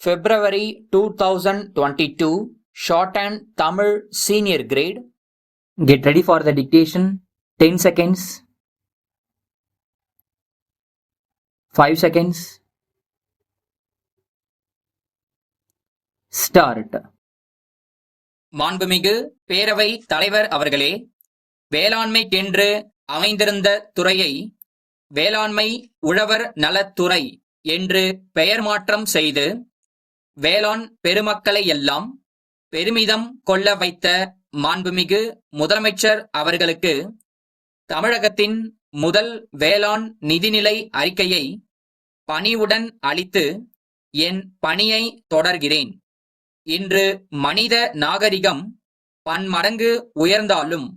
February 2022 Shorthand Tamil Senior Grade. Get ready for the dictation. 10 seconds. 5 seconds. Start. மாண்புமிகு பேரவை தலைவர் அவர்களே, வேளாண்மைக்கென்று அமைந்திருந்த துறையை வேளாண்மை உழவர் நலத்துறை என்று பெயர் மாற்றம் செய்து வேளாண் பெருமக்களையெல்லாம் பெருமிதம் கொள்ள வைத்த மாண்புமிகு முதலமைச்சர் அவர்களுக்கு தமிழகத்தின் முதல் வேளாண் நிதிநிலை அறிக்கையை பணிவுடன் அளித்து என் பணியை தொடர்கிறேன். இன்று மனித நாகரிகம் பன்மடங்கு உயர்ந்தாலும்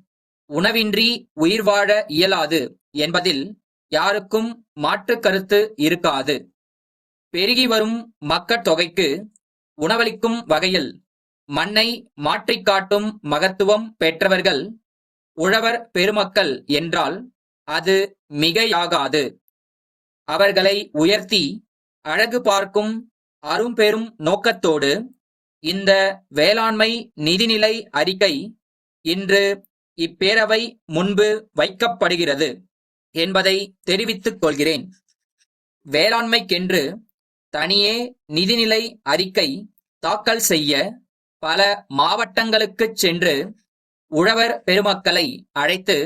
உணவின்றி உயிர் வாழ இயலாது என்பதில் யாருக்கும் மாற்று கருத்து இருக்காது. பெருகி வரும் மக்கட்தொகைக்கு உணவளிக்கும் வகையில் மண்ணை மாற்றிக் காட்டும் மகத்துவம் பெற்றவர்கள் உழவர் பெருமக்கள் என்றால் அது மிகையாகாது. அவர்களை உயர்த்தி அழகு பார்க்கும் அரும்பெரும் நோக்கத்தோடு இந்த வேளாண்மை நிதிநிலை அறிக்கை இன்று இப்பேரவை முன்பு வைக்கப்படுகிறது என்பதை தெரிவித்துக் கொள்கிறேன். வேளாண்மைக்கென்று தனியே நிதிநிலை அறிக்கை தாக்கல் செய்ய பல மாவட்டங்களுக்குச் சென்று உழவர் பெருமக்களை அழைத்து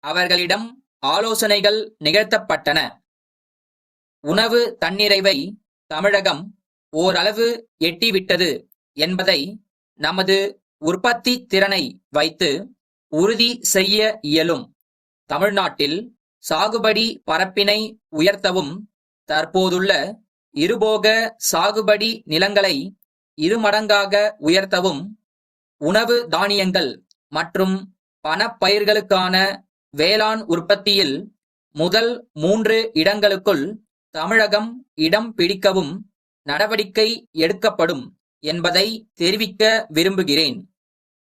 அவர்களிடம் ஆலோசனைகள் நிகழ்த்தப்பட்டன. உணவு தன்னிறைவை தமிழகம் ஓரளவு எட்டிவிட்டது என்பதை நமது உற்பத்தி திறனை வைத்து உறுதி செய்ய இயலும். தமிழ்நாட்டில் சாகுபடி பரப்பினை உயர்த்தவும் தற்போதுள்ள இருபோக சாகுபடி நிலங்களை இருமடங்காக உயர்த்தவும் உணவு தானியங்கள் மற்றும் பணப்பயிர்களுக்கான வேளாண் உற்பத்தியில் முதல் 3 இடங்களுக்குள் தமிழகம் இடம் பிடிக்கவும் நடவடிக்கை எடுக்கப்படும் என்பதை தெரிவிக்க விரும்புகிறேன்.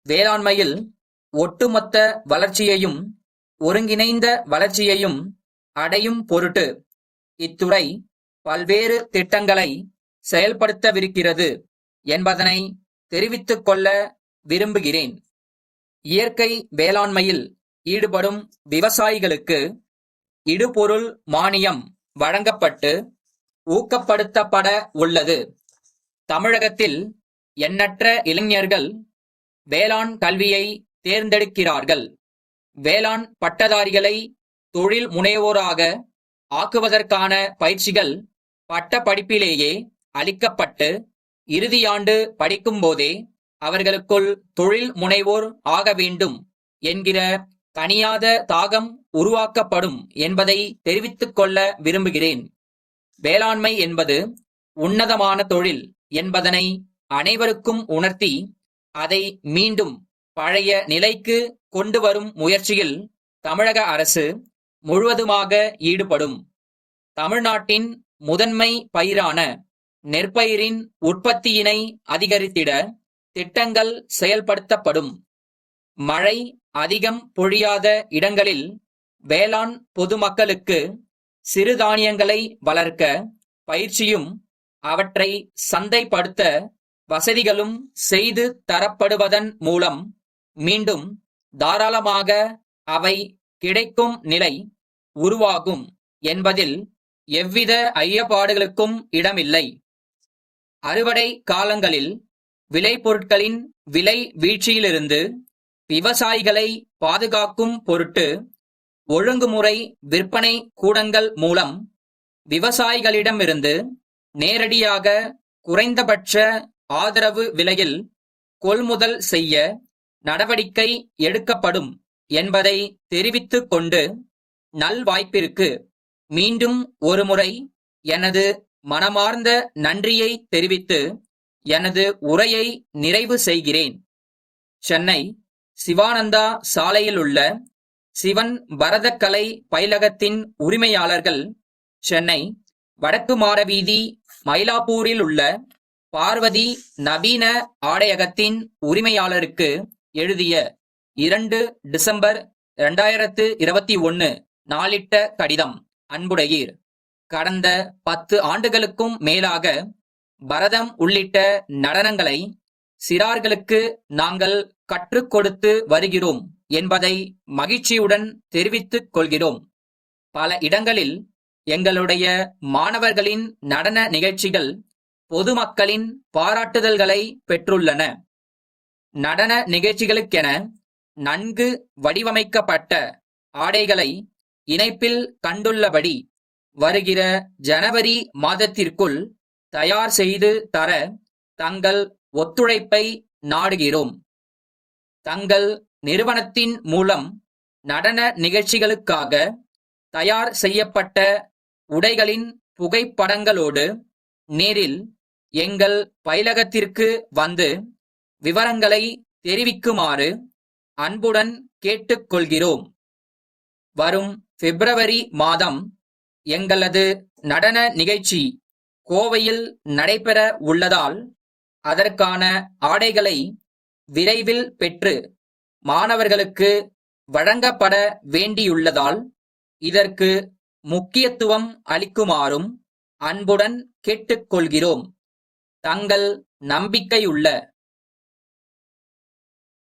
வேளாண்மையில் ஒட்டுமொத்த வளர்ச்சியையும் ஒருங்கிணைந்த வளர்ச்சியையும் அடையும் பொருட்டு இத்துறை பல்வேறு திட்டங்களை செயல்படுத்தவிருக்கிறது என்பதனை தெரிவித்துக் கொள்ள விரும்புகிறேன். இயற்கை வேளாண்மையில் ஈடுபடும் விவசாயிகளுக்கு இடுபொருள் மானியம் வழங்கப்பட்டு ஊக்கப்படுத்தப்பட உள்ளது. தமிழகத்தில் எண்ணற்ற இளைஞர்கள் வேளாண் கல்வியை தேர்ந்தெடுக்கிறார்கள். வேளாண் பட்டதாரிகளை தொழில் முனைவோராக ஆக்குவதற்கான பயிற்சிகள் பட்ட படிப்பிலேயே அளிக்கப்பட்டு இறுதியாண்டு படிக்கும்போதே அவர்களுக்குள் தொழில் முனைவோர் ஆக வேண்டும் என்கிற தணியாத தாகம் உருவாக்கப்படும் என்பதை தெரிவித்துக் கொள்ள விரும்புகிறேன். வேளாண்மை என்பது உன்னதமான தொழில் என்பதனை அனைவருக்கும் உணர்த்தி அதை மீண்டும் பழைய நிலைக்கு கொண்டு வரும் முயற்சியில் தமிழக அரசு முழுவதுமாக ஈடுபடும். தமிழ்நாட்டின் முதன்மை பயிரான நெற்பயிரின் உற்பத்தியினை அதிகரித்திட திட்டங்கள் செயல்படுத்தப்படும். மழை அதிகம் பொழியாத இடங்களில் வேளாண் பொதுமக்களுக்கு சிறுதானியங்களை வளர்க்க பயிற்சியும் அவற்றை சந்தைப்படுத்த வசதிகளும் செய்து தரப்படுவதன் மூலம் மீண்டும் தாராளமாக அவை கிடைக்கும் நிலை உருவாகும் என்பதில் எவ்வித ஐயப்பாடுகளுக்கும் இடமில்லை. அறுவடை காலங்களில் விளைபொருட்களின் விலை வீழ்ச்சியிலிருந்து விவசாயிகளை பாதுகாக்கும் பொருட்டு ஒழுங்குமுறை விற்பனை கூடங்கள் மூலம் விவசாயிகளிடமிருந்து நேரடியாக குறைந்தபட்ச ஆதரவு விலையில் கொள்முதல் செய்ய நடவடிக்கை எடுக்கப்படும் என்பதை தெரிவித்துக் கொண்டு நல்வாய்ப்பிற்கு மீண்டும் ஒருமுறை எனது மனமார்ந்த நன்றியை தெரிவித்து எனது உரையை நிறைவு செய்கிறேன். சென்னை சிவானந்தா சாலையில் உள்ள சிவன் பரதக்கலை பயிலகத்தின் உரிமையாளர்கள் சென்னை வடக்கு மாரவீதி மயிலாப்பூரில் உள்ள பார்வதி நவீன ஆடையகத்தின் உரிமையாளருக்கு எழுதிய 2 டிசம்பர் 2021 நாளிட்ட கடிதம். அன்புடையீர், கடந்த 10 ஆண்டுகளுக்கும் மேலாக பரதம் உள்ளிட்ட நடனங்களை சிறார்களுக்கு நாங்கள் கற்றுக் கொடுத்து வருகிறோம் என்பதை மகிழ்ச்சியுடன் தெரிவித்துக் கொள்கிறோம். பல இடங்களில் எங்களுடைய மாணவர்களின் நடன நிகழ்ச்சிகள் பொதுமக்களின் பாராட்டுதல்களை பெற்றுள்ளன. நடன நிகழ்ச்சிகளுக்கென நன்கு வடிவமைக்கப்பட்ட ஆடைகளை இணைப்பில் கண்டுள்ளபடி வருகிற ஜனவரி மாதத்திற்குள் தயார் செய்து தர தங்கள் ஒத்துழைப்பை நாடுகிறோம். தங்கள் நிறுவனத்தின் மூலம் நடன நிகழ்ச்சிகளுக்காக தயார் செய்யப்பட்ட உடைகளின் புகைப்படங்களோடு நேரில் எங்கள் பயிலகத்திற்கு வந்து விவரங்களை தெரிவிக்குமாறு அன்புடன் கேட்டுக்கொள்கிறோம். வரும் பிப்ரவரி மாதம் எங்களது நடன நிகழ்ச்சி கோவையில் நடைபெற உள்ளதால் அதற்கான ஆடைகளை விரைவில் பெற்று மாணவர்களுக்கு வழங்கப்பட வேண்டியுள்ளதால் இதற்கு முக்கியத்துவம் அளிக்குமாறும் அன்புடன் கேட்டுக்கொள்கிறோம். தங்கள் நம்பிக்கையுள்ள